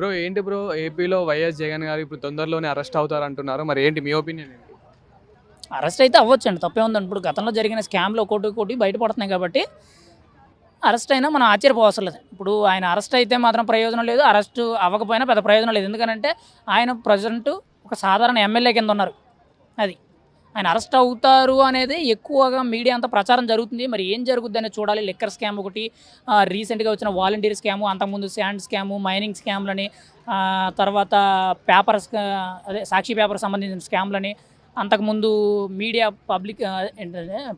Bro ఏంటి bro ఏపీలో YS Jagan గారు ఇప్పుడు తొందరలోనే అరెస్ట్ అవుతారు అంటున్నారు. మరి ఏంటి మీ ఒపీనియన్ ఏంటి? అరెస్ట్ అయితే అవ్వచ్చండి, తప్పే ఉందండి. ఇప్పుడు గతంలో జరిగిన స్కామ్లు ఒకటి బయటపడుతున్నాయి కాబట్టి అరెస్ట్ అయినా మనం ఆశ్చర్యపోవసరం లేదు. ఇప్పుడు ఆయన అరెస్ట్ అయితే మాత్రం ప్రయోజనం లేదు, అరెస్ట్ అవ్వకపోయినా పెద్ద ప్రయోజనం లేదు. ఎందుకంటే ఆయన ప్రజెంట్ ఒక సాధారణ ఎమ్మెల్యే కింద ఉన్నారు. అది ఆయన అరెస్ట్ అవుతారు అనేది ఎక్కువగా మీడియా అంతా ప్రచారం జరుగుతుంది. మరి ఏం జరుగుద్ది అనేది చూడాలి. లిక్కర్ స్కామ్ ఒకటి, రీసెంట్గా వచ్చిన వాలంటీర్ స్కాము, అంతకుముందు శాండ్ స్కాము, మైనింగ్ స్కామ్లని, తర్వాత పేపర్స్ అదే సాక్షి పేపర్కి సంబంధించిన స్కామ్లని, అంతకుముందు మీడియా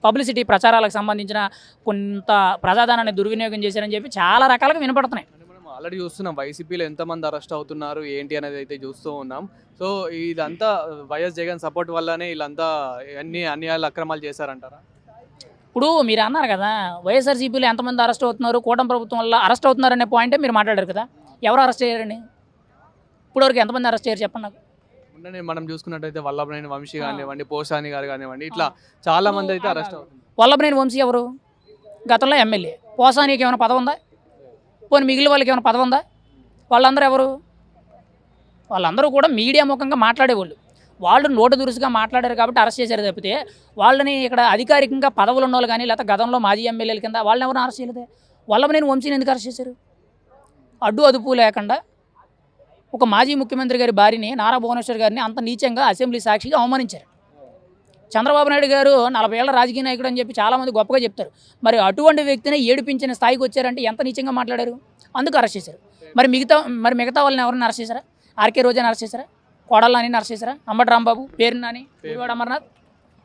పబ్లిసిటీ ప్రచారాలకు సంబంధించిన కొంత ప్రజాధనాన్ని దుర్వినియోగం చేశారని చెప్పి చాలా రకాలుగా వినపడుతున్నాయి. మనం ఆల్రెడీ చూస్తున్నాం వైసీపీలో ఎంతమంది అరెస్ట్ అవుతున్నారు ఏంటి అనేది అయితే చూస్తూ ఉన్నాం. సో ఇదంతా వైఎస్ జగన్ సపోర్ట్ వల్లనే వీళ్ళంతా అన్యాయాలు అక్రమాలు చేశారంటారా? ఇప్పుడు మీరు అన్నారు కదా, వైఎస్ఆర్సీపీలో ఎంతమంది అరెస్ట్ అవుతున్నారు, కూటమి ప్రభుత్వం వల్ల అరెస్ట్ అవుతున్నారు అనే పాయింటే మీరు మాట్లాడారు కదా. ఎవరు అరెస్ట్ చేయారని ఇప్పటివరకు ఎంతమంది అరెస్ట్ చేయరు చెప్పండి నాకు. మనం చూసుకున్నట్టయితే వల్లభనేని వంశీ కానివ్వండి, పోసాని గారు కానివ్వండి, ఇట్లా చాలా మంది అయితే అరెస్ట్ అవుతుంది. వల్లభనేని వంశీ ఎవరు? గతంలో ఎమ్మెల్యే. పోసానికి ఏమైనా పదవి ఉందా? పోనీ మిగిలిన వాళ్ళకి ఏమైనా పదవి ఉందా? వాళ్ళందరూ ఎవరు? వాళ్ళందరూ కూడా మీడియా ముఖంగా మాట్లాడేవాళ్ళు. వాళ్ళు నోటు దురుసుగా మాట్లాడారు కాబట్టి అరెస్ట్ చేశారు తప్పితే వాళ్ళని ఇక్కడ అధికారికంగా పదవులు ఉన్న వాళ్ళు కానీ లేకపోతే గతంలో మాజీ ఎమ్మెల్యేల కింద వాళ్ళని ఎవరు అరెస్ట్ చేయలేదే. వల్లభనేని వంశీని ఎందుకు అరెస్ట్ చేశారు? అడ్డు అదుపు లేకుండా ఒక మాజీ ముఖ్యమంత్రి గారి భార్యని, నారా భువనేశ్వర్ గారిని అంత నీచంగా అసెంబ్లీ సాక్షిగా అవమానించారు. చంద్రబాబు నాయుడు గారు 40 ఏళ్ల రాజకీయ నాయకుడు అని చెప్పి చాలామంది గొప్పగా చెప్తారు. మరి అటువంటి వ్యక్తిని ఏడిపించిన స్థాయికి వచ్చారంటే ఎంత నీచంగా మాట్లాడారు, అందుకు అరెస్ట్ చేశారు. మిగతా వాళ్ళని ఎవరిని అరెస్ట్ చేశారా? ఆర్కే రోజాని అరెస్ట్ చేశారా? కోడళ్ళ నాని అరెస్ట్ చేశారా? అంబటి రాంబాబు, పేరు నాని, గుడివాడ అమర్నాథ్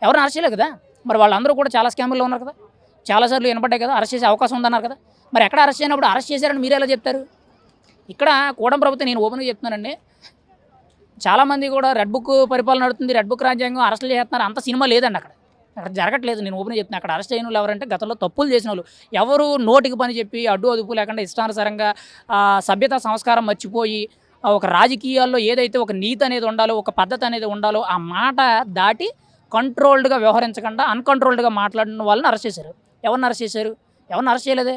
ఎవరిని అరెస్ట్ చేయలేదు కదా. మరి వాళ్ళందరూ కూడా చాలా స్కామ్లో ఉన్నారు కదా, చాలాసార్లు వినపడ్డాయి కదా, అరెస్ట్ చేసే అవకాశం ఉందన్నారు కదా. మరి ఎక్కడ అరెస్ట్ చేయనప్పుడు అరెస్ట్ చేశారని మీరు ఎలా చెప్తారు? ఇక్కడ కూటమి ప్రభుత్వం, నేను ఓపెన్గా చెప్తున్నానండి, చాలామంది కూడా రెడ్ బుక్ పరిపాలన నడుతుంది, రెడ్ బుక్ రాజ్యాంగం, అరెస్టులు చేస్తున్నారు, అంత సినిమా లేదండి అక్కడ జరగట్లేదు. నేను ఓపెన్గా చెప్తున్నాను, అక్కడ అరెస్ట్ అయిన వాళ్ళు ఎవరంటే గతంలో తప్పులు చేసిన వాళ్ళు, ఎవరు నోటికి పని చెప్పి అడ్డు అదుపు లేకుండా ఇష్టానుసారంగా సభ్యత సంస్కారం మర్చిపోయి ఒక రాజకీయాల్లో ఏదైతే ఒక నీతి అనేది ఉండాలో, ఒక పద్ధతి అనేది ఉండాలో ఆ మాట దాటి కంట్రోల్డ్గా వ్యవహరించకుండా అన్కంట్రోల్డ్గా మాట్లాడిన వాళ్ళని అరెస్ట్ చేశారు. ఎవరిని అరెస్ట్ చేశారు? ఎవరిని అరెస్ట్ చేయలేదే.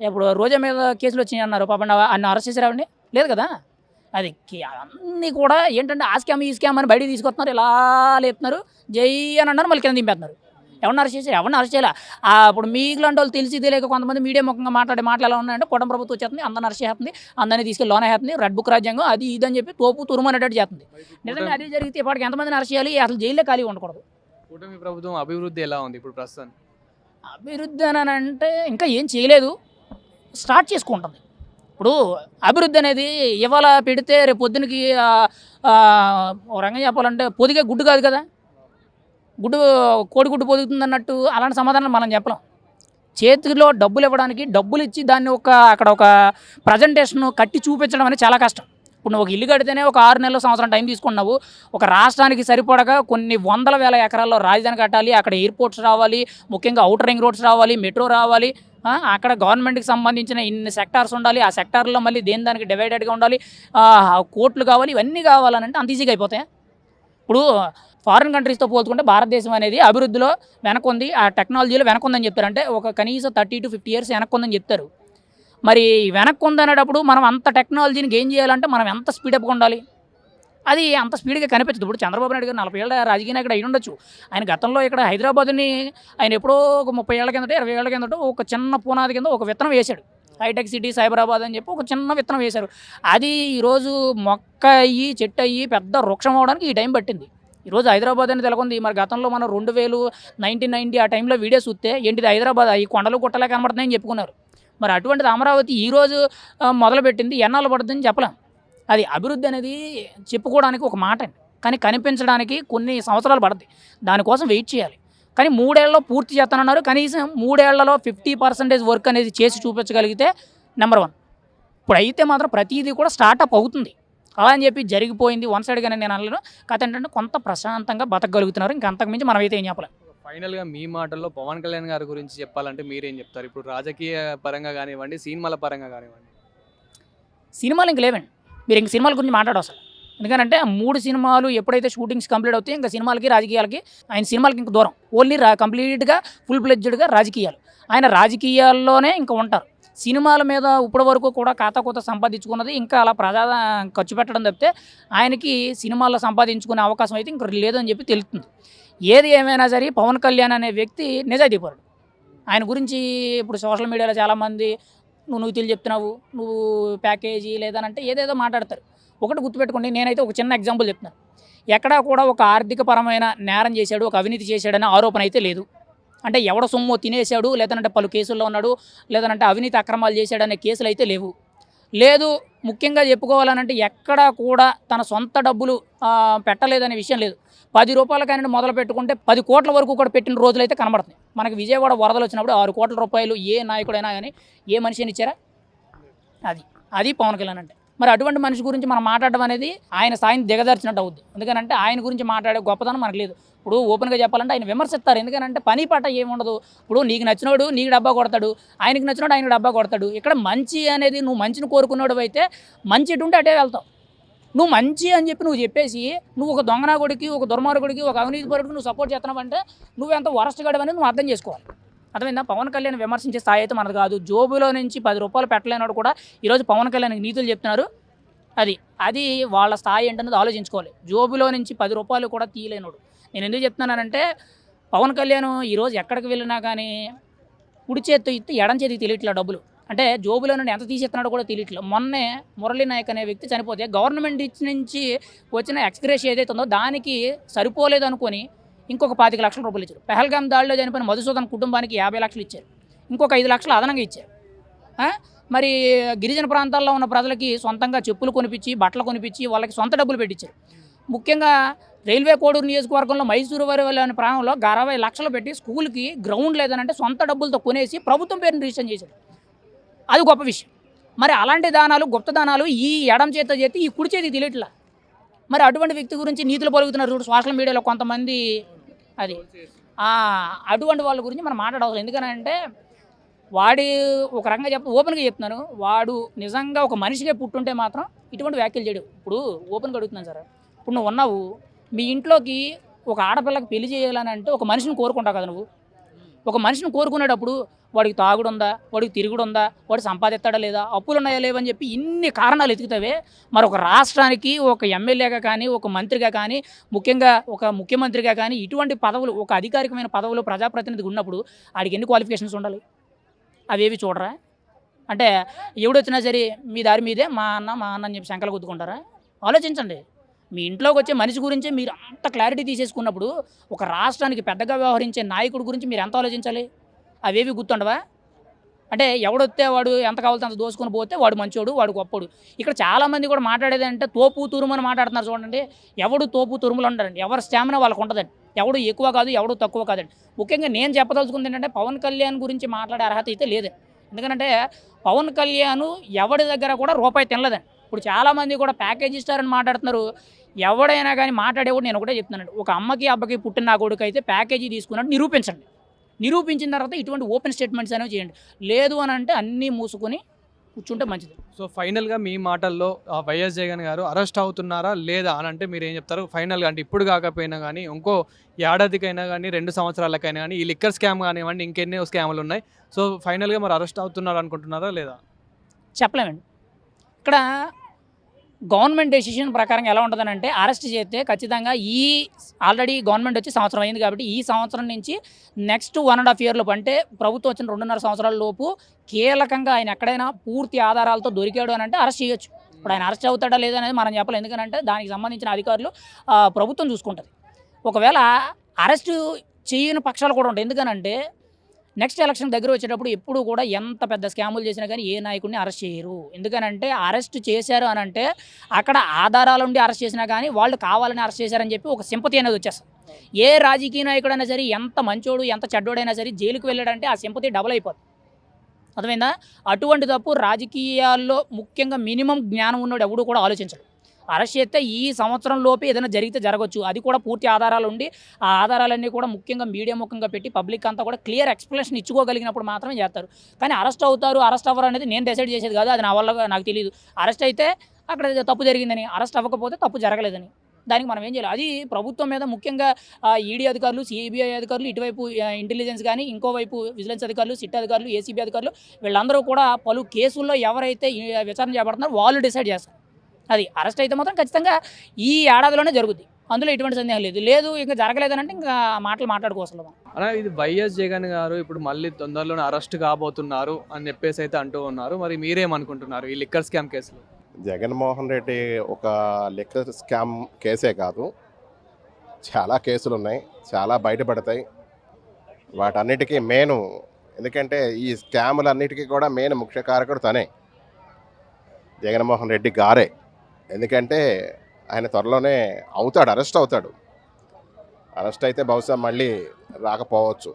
ఇప్పుడు రోజా మీద కేసులు వచ్చినాయి అన్నారు, పాపం అన్న అరెస్ట్ చేశారావండి? లేదు కదా. అది అన్నీ కూడా ఏంటంటే ఆ స్కామ్ ఈ స్కామ్ అని బయటికి తీసుకొస్తున్నారు, ఇలా లేపుతున్నారు, జై అని అన్నారు, మళ్ళీ కింద దింపేస్తున్నారు. ఎవరిని అరెస్ట్ చేశారు? ఎవరిని అరెస్ట్ చేయాలి. ఇప్పుడు మీలాంటి వాళ్ళు తెలిసి తెలియక కొంతమంది మీడియా ముఖంగా మాటలు ఎలా ఉన్నాయంటే కూటమి ప్రభుత్వం వచ్చేస్తుంది, అందరిని అరెస్ట్ చేస్తుంది, అందరినీ తీసుకెళ్ళి లోన్ వేస్తుంది, రెడ్ బుక్ రాజ్యాంగం అది ఇదని చెప్పి తోపు తురుమనేటట్టు చేస్తుంది. నిజంగా అదే జరిగితే ఇప్పటికి ఎంతమందిని అరెస్ట్ చేయాలి? అసలు జైల్లో ఖాళీ ఉండకూడదు. కూటమి ప్రభుత్వం అభివృద్ధి ఎలా ఉంది ఇప్పుడు ప్రస్తుతం? అభివృద్ధి అని అంటే ఇంకా ఏం చేయలేదు, స్టార్ట్ చేసుకుంటుంది. ఇప్పుడు అభివృద్ధి అనేది ఇవాళ పెడితే రేపు పొద్దునకి ఒక రంగం చెప్పాలంటే పొదిగే గుడ్డు కాదు కదా, కోడిగుడ్డు పొదుగుతుంది అన్నట్టు అలాంటి సమాధానం మనం చెప్పలేం. చేతిలో డబ్బులు ఇవ్వడానికి డబ్బులు ఇచ్చి దాన్ని అక్కడ ఒక ప్రజెంటేషన్ కట్టి చూపించడం అనేది చాలా కష్టం. ఇప్పుడు నువ్వు ఒక ఇల్లు కడితేనే ఒక 6 నెలల సంవత్సరం టైం తీసుకున్నావు. ఒక రాష్ట్రానికి సరిపడగా కొన్ని వందల వేల ఎకరాల్లో రాజధాని కట్టాలి, అక్కడ ఎయిర్పోర్ట్స్ రావాలి, ముఖ్యంగా అవుటర్ రింగ్ రోడ్స్ రావాలి, మెట్రో రావాలి, అక్కడ గవర్నమెంట్కి సంబంధించిన ఇన్ని సెక్టార్స్ ఉండాలి, ఆ సెక్టార్లో మళ్ళీ దానికి డివైడెడ్గా ఉండాలి, కోర్టులు కావాలి, ఇవన్నీ కావాలనంటే అంత ఈజీగా అయిపోతాయి. ఇప్పుడు ఫారిన్ కంట్రీస్తో పోల్చుకుంటే భారతదేశం అనేది అభివృద్ధిలో వెనకుంది, ఆ టెక్నాలజీలో వెనకుందని చెప్తారు. అంటే ఒక కనీసం 30 to 50 years వెనక్కుందని చెప్తారు. మరి వెనక్కి ఉందనేటప్పుడు మనం అంత టెక్నాలజీని గెయిన్ చేయాలంటే మనం ఎంత స్పీడప్గా ఉండాలి, అది అంత స్పీడ్గా కనిపించదు. ఇప్పుడు చంద్రబాబు నాయుడు గారు 40 ఏళ్ళ రాజకీయ నాయకుడు అయి ఉండొచ్చు. ఆయన గతంలో ఇక్కడ హైదరాబాద్ని ఆయన ఎప్పుడో ఒక 30 ఏళ్ల కిందట 20 ఏళ్ల కిందట ఒక చిన్న పునాది కింద ఒక విత్తనం వేశాడు. హైటెక్ సిటీ సైబరాబాద్ అని చెప్పి ఒక చిన్న విత్తనం వేశారు. అది ఈరోజు మొక్క అయ్యి చెట్టు అయ్యి పెద్ద వృక్షం అవడానికి ఈ టైం పట్టింది. ఈరోజు హైదరాబాద్ అని తెలకొంది. మరి గతంలో మనం 1990 ఆ టైంలో వీడియోస్ చూస్తే ఏంటిది హైదరాబాద్ ఈ కొండలు గుట్టలే కనబడుతున్నాయని చెప్పుకున్నారు. మరి అటువంటిది అమరావతి ఈరోజు మొదలుపెట్టింది, ఎన్నాళ్ళు పడుతుందని చెప్పలేం. అది అభివృద్ధి అనేది చెప్పుకోవడానికి ఒక మాట అండి, కానీ కనిపించడానికి కొన్ని సంవత్సరాలు పడుతుంది. దానికోసం వెయిట్ చేయాలి. కానీ 3 ఏళ్లలో పూర్తి చేస్తానన్నారు. కనీసం 3 ఏళ్లలో 50% వర్క్ అనేది చేసి చూపించగలిగితే నెంబర్ 1. ఇప్పుడు అయితే మాత్రం ప్రతిదీ కూడా స్టార్టప్ అవుతుంది. అలా అని చెప్పి జరిగిపోయింది వన్ సైడ్గానే నేను అనలేను. కథ ఏంటంటే కొంత ప్రశాంతంగా బతకగలుగుతున్నారు. ఇంకా అంతకుమించి మనం అయితే ఏం చెప్పలేం. ఫైనల్గా మీ మాటల్లో పవన్ కళ్యాణ్ గారి గురించి చెప్పాలంటే మీరేం చెప్తారు? ఇప్పుడు రాజకీయ పరంగా కానివ్వండి, సినిమాల పరంగా కానివ్వండి. సినిమాలు ఇంక లేవండి, మీరు ఇంక సినిమాల గురించి మాట్లాడవసరం. ఎందుకంటే 3 సినిమాలు ఎప్పుడైతే షూటింగ్స్ కంప్లీట్ అవుతాయి ఇంకా సినిమాలకి రాజకీయాలకి ఆయన సినిమాలకి ఇంక దూరం. ఓన్లీ కంప్లీట్గా ఫుల్ ఫ్లెడ్జ్డ్గా రాజకీయాలు. ఆయన రాజకీయాల్లోనే ఇంకా ఉంటారు. సినిమాల మీద ఇప్పటి వరకు కూడా ఖాతా సంపాదించుకున్నది ఇంకా అలా ఖర్చు పెట్టడం తప్పితే ఆయనకి సినిమాల్లో సంపాదించుకునే అవకాశం అయితే ఇంక లేదని చెప్పి తెలుస్తుంది. ఏది ఏమైనా సరే పవన్ కళ్యాణ్ అనే వ్యక్తి నిజాయితీపరుడు. ఆయన గురించి ఇప్పుడు సోషల్ మీడియాలో చాలామంది నువ్వు చెప్తున్నావు, నువ్వు ప్యాకేజీ లేదనంటే ఏదేదో మాట్లాడతారు. ఒకటి గుర్తుపెట్టుకోండి, నేనైతే ఒక చిన్న ఎగ్జాంపుల్ చెప్తున్నాను. ఎక్కడా కూడా ఒక ఆర్థికపరమైన నేరం చేశాడు, ఒక అవినీతి చేశాడనే ఆరోపణ అయితే లేదు. అంటే ఎవడ సొమ్ము తినేశాడు, లేదంటే పలు కేసుల్లో ఉన్నాడు, లేదంటే అవినీతి అక్రమాలు చేశాడనే కేసులు అయితే లేదు. ముఖ్యంగా చెప్పుకోవాలనంటే ఎక్కడా కూడా తన సొంత డబ్బులు పెట్టలేదనే విషయం లేదు. 10 రూపాయల కానీ మొదలు పెట్టుకుంటే 10 కోట్ల వరకు కూడా పెట్టిన రోజులు అయితే కనబడుతున్నాయి. మనకి విజయవాడ వరదలు వచ్చినప్పుడు 6 కోట్ల రూపాయలు ఏ నాయకుడైనా కానీ ఏ మనిషిని ఇచ్చారా? అది పవన్ కళ్యాణ్ అంటే. మరి అటువంటి మనిషి గురించి మనం మాట్లాడడం అనేది ఆయన స్థాయిని దిగజార్చినట్టు అవుద్ది. ఎందుకంటే ఆయన గురించి మాట్లాడే గొప్పతనం మనకు లేదు. ఇప్పుడు ఓపెన్గా చెప్పాలంటే ఆయన విమర్శిస్తారు. ఎందుకంటే పని పాట ఏముండదు. ఇప్పుడు నీకు నచ్చినోడు నీకు డబ్బా కొడతాడు, ఆయనకి నచ్చినోడు ఆయనకు డబ్బా కొడతాడు. ఇక్కడ మంచి అనేది నువ్వు మంచిని కోరుకున్నాడు అయితే మంచి ఎటు ఉంటే అటే వెళ్తావు. నువ్వు మంచి అని చెప్పి నువ్వు చెప్పేసి నువ్వు ఒక దొంగనాగుడికి, ఒక దుర్మార్గుడికి, ఒక అవినీతిపరుడికి నువ్వు సపోర్ట్ చేస్తున్నావంటే నువ్వెంత వరస్ట్ గడవని నువ్వు అర్థం చేసుకోవాలి. అర్థమైందా? పవన్ కళ్యాణ్ విమర్శించే స్థాయి అయితే మనది కాదు. జోబులో నుంచి 10 రూపాయలు పెట్టలేనాడు కూడా ఈరోజు పవన్ కళ్యాణ్కి నీతులు చెప్తున్నారు. అది వాళ్ళ స్థాయి ఏంటన్నది ఆలోచించుకోవాలి. జోబులో నుంచి 10 రూపాయలు కూడా తీయలేనోడు. నేను ఎందుకు చెప్తున్నానంటే పవన్ కళ్యాణ్ ఈరోజు ఎక్కడికి వెళ్ళినా కానీ కుడి చేతితో ఇస్తే ఎడం చేతికి తెలియట్లే డబ్బులు. అంటే జోబులో నుండి ఎంత తీసేస్తున్నాడో కూడా తెలియట్లేదు. మొన్నే మురళీ నాయక్ అనే వ్యక్తి చనిపోతే గవర్నమెంట్ నుంచి వచ్చిన ఎక్స్గ్రేష్ ఏదైతే ఉందో దానికి సరిపోలేదు అనుకొని ఇంకొక 25 లక్షల రూపాయలు ఇచ్చారు. పెహల్గాం దాడిలో చనిపోయిన మధుసూదన్ కుటుంబానికి 50 లక్షలు ఇచ్చారు. ఇంకొక 5 లక్షలు అదనంగా ఇచ్చారు. మరి గిరిజన ప్రాంతాల్లో ఉన్న ప్రజలకి సొంతంగా చెప్పులు కొనిపించి, బట్టలు కొనిపించి వాళ్ళకి సొంత డబ్బులు పెట్టించారు. ముఖ్యంగా రైల్వే కోడూరు నియోజకవర్గంలో మైసూరు వారి అనే ప్రాంతంలో 60 లక్షలు పెట్టి స్కూల్కి గ్రౌండ్ లేదనంటే సొంత డబ్బులతో కొనేసి ప్రభుత్వం పేరుని రిజిస్టర్ చేశారు. అది గొప్ప విషయం. మరి అలాంటి దానాలు, గుప్త దానాలు ఈ ఎడం చేతితో చేస్తే ఈ కుడి చేతికి తెలియట్లా. మరి అటువంటి వ్యక్తి గురించి నీతులు పలుకుతున్నారు చూడు సోషల్ మీడియాలో కొంతమంది. అటువంటి వాళ్ళ గురించి మనం మాట్లాడవలసి. ఎందుకనంటే వాడి ఒక రకంగా ఓపెన్గా చెప్తున్నాను, వాడు నిజంగా ఒక మనిషిగా పుట్టుంటే మాత్రం ఇటువంటి వ్యాఖ్యలు చేయడు. ఇప్పుడు ఓపెన్గా అడుగుతున్నాను సార్, ఇప్పుడు నువ్వు ఉన్నావు, మీ ఇంట్లోకి ఒక ఆడపిల్లకి పెళ్లి చేయాలని అంటే ఒక మనిషిని కోరుకుంటావు కదా నువ్వు. ఒక మనిషిని కోరుకునేటప్పుడు వాడికి తాగుడు ఉందా, వాడికి తిరుగుడు ఉందా, వాడు సంపాదిస్తాడా లేదా, అప్పులు ఉన్నాయా లేవని చెప్పి ఇన్ని కారణాలు ఎతుకుతావే. మరి ఒక రాష్ట్రానికి ఒక ఎమ్మెల్యేగా కానీ, ఒక మంత్రిగా కానీ, ముఖ్యంగా ఒక ముఖ్యమంత్రిగా కానీ ఇటువంటి పదవులు, ఒక అధికారికమైన పదవులు ప్రజాప్రతినిధిగా ఉన్నప్పుడు వాడికి ఎన్ని క్వాలిఫికేషన్స్ ఉండాలి? అవేవి చూడరా? అంటే ఎవడొచ్చినా సరే మీ దారి మీదే మా అన్న అని చెప్పి శంకలు గుద్దుకుంటారా? ఆలోచించండి. మీ ఇంట్లోకి వచ్చే మనిషి గురించే మీరు అంత క్లారిటీ తీసేసుకున్నప్పుడు ఒక రాష్ట్రానికి పెద్దగా వ్యవహరించే నాయకుడి గురించి మీరు ఎంత ఆలోచించాలి? అవేవి గుర్తుండవా? అంటే ఎవడొస్తే వాడు ఎంత కావాలితే అంత దోసుకొని పోతే వాడు మంచోడు, వాడు గొప్పడు. ఇక్కడ చాలామంది కూడా మాట్లాడేది అంటే తోపు తురుమని మాట్లాడుతున్నారు చూడండి. ఎవడు తోపు తురుములు ఉంటారండి, ఎవరి స్టామినా వాళ్ళకు ఉంటుందండి. ఎవడు ఎక్కువ కాదు, ఎవడు తక్కువ కాదండి. ముఖ్యంగా నేను చెప్పదలుచుకుంది ఏంటంటే పవన్ కళ్యాణ్ గురించి మాట్లాడే అర్హత అయితే లేదండి. ఎందుకంటే పవన్ కళ్యాణ్ ఎవడి దగ్గర కూడా రూపాయి తినలేదండి. ఇప్పుడు చాలామంది కూడా ప్యాకేజ్ ఇస్తారని మాట్లాడుతున్నారు. ఎవడైనా కానీ మాట్లాడేవాడు నేను ఒకటే చెప్తున్నాను, ఒక అమ్మకి అబ్బకి పుట్టిన నా కొడుకు అయితే ప్యాకేజీ తీసుకున్నట్టు నిరూపించండి. నిరూపించిన తర్వాత ఇటువంటి ఓపెన్ స్టేట్మెంట్స్ అనేవి చేయండి. లేదు అని అంటే అన్నీ మూసుకొని కూర్చుంటే మంచిది. సో ఫైనల్గా మీ మాటల్లో వైఎస్ జగన్ గారు అరెస్ట్ అవుతున్నారా లేదా అని అంటే మీరు ఏం చెప్తారు? ఫైనల్గా అంటే ఇప్పుడు కాకపోయినా కానీ ఇంకో ఏడాదికైనా కానీ 2 సంవత్సరాలకైనా కానీ ఈ లిక్కర్ స్కామ్ కానివ్వండి, ఇంకెన్నో స్కాములు ఉన్నాయి. సో ఫైనల్గా మరి అరెస్ట్ అవుతున్నారు అనుకుంటున్నారా లేదా? చెప్పలేమండి. ఇక్కడ గవర్నమెంట్ డెసిషన్ ప్రకారం ఎలా ఉంటుందనంటే అరెస్ట్ చేస్తే ఖచ్చితంగా ఆల్రెడీ గవర్నమెంట్ వచ్చి సంవత్సరం అయింది కాబట్టి ఈ సంవత్సరం నుంచి నెక్స్ట్ 1.5 year లోపు, అంటే ప్రభుత్వం వచ్చిన 2.5 సంవత్సరాల లోపు కీలకంగా ఆయన ఎక్కడైనా పూర్తి ఆధారాలతో దొరికాడు అని అంటే అరెస్ట్ చేయొచ్చు. ఇప్పుడు ఆయన అరెస్ట్ అవుతాడా లేదా అనేది మనం చెప్పలేం. ఎందుకంటే దానికి సంబంధించిన అధికారులు ప్రభుత్వం చూసుకుంటుంది. ఒకవేళ అరెస్ట్ చేయని పక్షాలు కూడా ఉంటాయి. ఎందుకనంటే నెక్స్ట్ ఎలక్షన్ దగ్గర వచ్చేటప్పుడు ఎప్పుడు కూడా ఎంత పెద్ద స్కాములు చేసినా కానీ ఏ నాయకుడిని అరెస్ట్ చేయరు. ఎందుకనంటే అరెస్ట్ చేశారు అని అంటే అక్కడ ఆధారాలు ఉండి అరెస్ట్ చేసినా కానీ వాళ్ళు కావాలని అరెస్ట్ చేశారని చెప్పి ఒక సింపతి అనేది వచ్చేస్తుంది. ఏ రాజకీయ నాయకుడైనా సరే ఎంత మంచోడు ఎంత చెడ్డోడైనా సరే జైలుకి వెళ్ళాడంటే ఆ సింపతి డబుల్ అయిపోతుంది. అర్థమైందా? అటువంటి తప్పు రాజకీయాల్లో ముఖ్యంగా మినిమం జ్ఞానం ఉన్నోడు ఎవడు కూడా ఆలోచించడు. అరెస్ట్ చేస్తే ఈ సంవత్సరం లోపే ఏదైనా జరిగితే జరగవచ్చు. అది కూడా పూర్తి ఆధారాలు ఉండి ఆ ఆధారాలన్నీ కూడా ముఖ్యంగా మీడియా ముఖంగా పెట్టి పబ్లిక్ అంతా కూడా క్లియర్ ఎక్స్ప్లెనేషన్ ఇచ్చుకోగలిగినప్పుడు మాత్రమే చేస్తారు. కానీ అరెస్ట్ అవుతారు అరెస్ట్ అవ్వరు అనేది నేను డిసైడ్ చేసేది కాదు. అది నా వల్ల నాకు తెలియదు. అరెస్ట్ అయితే అక్కడ తప్పు జరిగిందని, అరెస్ట్ అవ్వకపోతే తప్పు జరగలేదని. దానికి మనం ఏం చేయాలి? అది ప్రభుత్వం మీద ముఖ్యంగా ఈడీ అధికారులు, సిబిఐ అధికారులు, ఇటువైపు ఇంటెలిజెన్స్ కానీ, ఇంకోవైపు విజిలెన్స్ అధికారులు, సిట్ అధికారులు, ఏసీబీ అధికారులు వీళ్ళందరూ కూడా పలు కేసుల్లో ఎవరైతే ఈ విచారణ చేపడుతున్నారో వాళ్ళు డిసైడ్ చేస్తారు. అది అరెస్ట్ అయితే మాత్రం ఖచ్చితంగా ఈ ఏడాదిలోనే జరుగుద్ది. అందులో ఎటువంటి సందేహం లేదు ఇంకా జరగలేదనంటే ఇంకా మాటలు మాట్లాడుకోవసలు. అలా ఇది వైఎస్ జగన్ గారు ఇప్పుడు మళ్ళీ తొందరలోనే అరెస్ట్ కాబోతున్నారు అని చెప్పేసి అయితే అంటూ ఉన్నారు. మరి మీరేమనుకుంటున్నారు ఈ లిక్కర్ స్కామ్ కేసులో? జగన్మోహన్ రెడ్డి ఒక లిక్కర్ స్కామ్ కేసే కాదు, చాలా కేసులు ఉన్నాయి, చాలా బయటపడతాయి. వాటన్నిటికీ మెయిన్, ఎందుకంటే ఈ స్కాములన్నిటికీ కూడా మెయిన్ ముఖ్య కారకుడు తనే, జగన్మోహన్ రెడ్డి గారే. ఎందుకంటే ఆయన త్వరలోనే అవుతాడు, అరెస్ట్ అవుతాడు. అరెస్ట్ అయితే బహుశా మళ్ళీ రాకపోవచ్చు.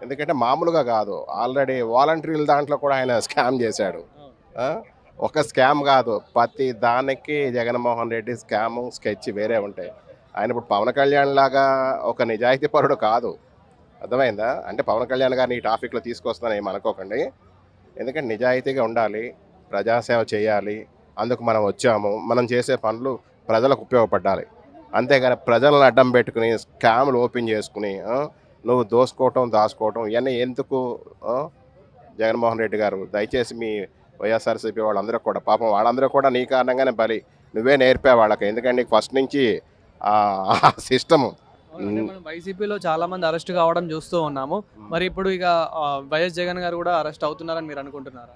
ఎందుకంటే మామూలుగా కాదు, ఆల్రెడీ వాలంటీర్ల దాంట్లో కూడా ఆయన స్కామ్ చేశాడు. ఒక స్కామ్ కాదు, ప్రతి దానికి జగన్మోహన్ రెడ్డి స్కాము స్కెచ్ వేరే ఉంటాయి. ఆయన ఇప్పుడు పవన్ కళ్యాణ్ లాగా ఒక నిజాయితీ పరుడు కాదు, అర్థమైందా? అంటే పవన్ కళ్యాణ్ గారిని ఈ టాపిక్లో తీసుకొస్తాను ఏమి అనుకోకండి. ఎందుకంటే నిజాయితీగా ఉండాలి, ప్రజాసేవ చేయాలి, అందుకు మనం వచ్చాము. మనం చేసే పనులు ప్రజలకు ఉపయోగపడాలి. అంతేగాని ప్రజలను అడ్డం పెట్టుకుని స్కామ్లు ఓపెన్ చేసుకుని నువ్వు దోసుకోవటం దాచుకోవటం ఇవన్నీ ఎందుకు? జగన్మోహన్ రెడ్డి గారు దయచేసి మీ వైఎస్ఆర్సీపీ వాళ్ళందరూ కూడా, పాపం వాళ్ళందరూ కూడా నీ కారణంగానే బలి, నువ్వే నేర్పే వాళ్ళకి. ఎందుకంటే నీకు ఫస్ట్ నుంచి సిస్టము. మనం వైసీపీలో చాలా మంది అరెస్ట్ కావడం చూస్తూ ఉన్నాము. మరి ఇప్పుడు ఇక వైఎస్ జగన్ గారు కూడా అరెస్ట్ అవుతున్నారని మీరు అనుకుంటున్నారా?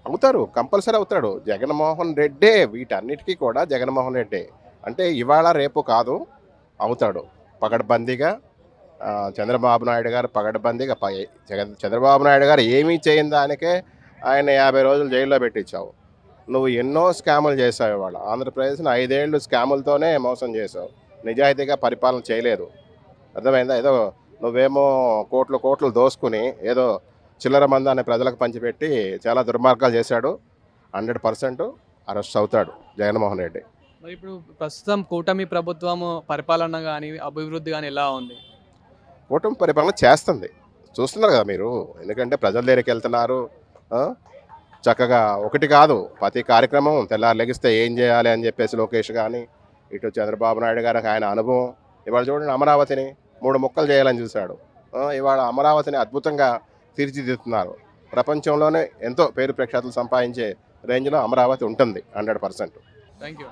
అవుతారు, కంపల్సరీ అవుతాడు. జగన్మోహన్ రెడ్డే వీటన్నిటికీ కూడా జగన్మోహన్ రెడ్డే. అంటే ఇవాళ రేపు కాదు, అవుతాడు పకడ్బందీగా. చంద్రబాబు నాయుడు గారు పకడ్బందీగా, చంద్రబాబు నాయుడు గారు ఏమీ చేయని దానికే ఆయన 50 రోజులు జైల్లో పెట్టించావు. నువ్వు ఎన్నో స్కాములు చేసావు. ఇవాళ ఆంధ్రప్రదేశ్ని 5 ఏళ్ళు స్కాములతోనే మోసం చేసావు, నిజాయితీగా పరిపాలన చేయలేదు, అర్థమైందా? ఏదో నువ్వేమో కోట్లు దోసుకుని ఏదో చిల్లర మందాన్ని ప్రజలకు పంచిపెట్టి చాలా దుర్మార్గాలు చేశాడు. 100% అరెస్ట్ అవుతాడు జగన్మోహన్ రెడ్డి. మరి ఇప్పుడు ప్రస్తుతం కూటమి ప్రభుత్వం పరిపాలన కానీ అభివృద్ధి కానీ ఎలా ఉంది? కూటమి పరిపాలన చేస్తుంది, చూస్తున్నారు కదా మీరు. ఎందుకంటే ప్రజల దగ్గరికి వెళ్తున్నారు, చక్కగా ఒకటి కాదు ప్రతి కార్యక్రమం. తెల్లారు లెగిస్తే ఏం చేయాలి అని చెప్పేసి లోకేష్ కానీ, ఇటు చంద్రబాబు నాయుడు గారికి ఆయన అనుభవం. ఇవాళ చూడండి, అమరావతిని 3 ముక్కలు చేయాలని చూశాడు. ఇవాళ అమరావతిని అద్భుతంగా తీర్చిదిద్దుతున్నారు. ప్రపంచంలోనే ఎంతో పేరు ప్రఖ్యాతులు సంపాదించే రేంజ్లో అమరావతి ఉంటుంది 100%. Thank you.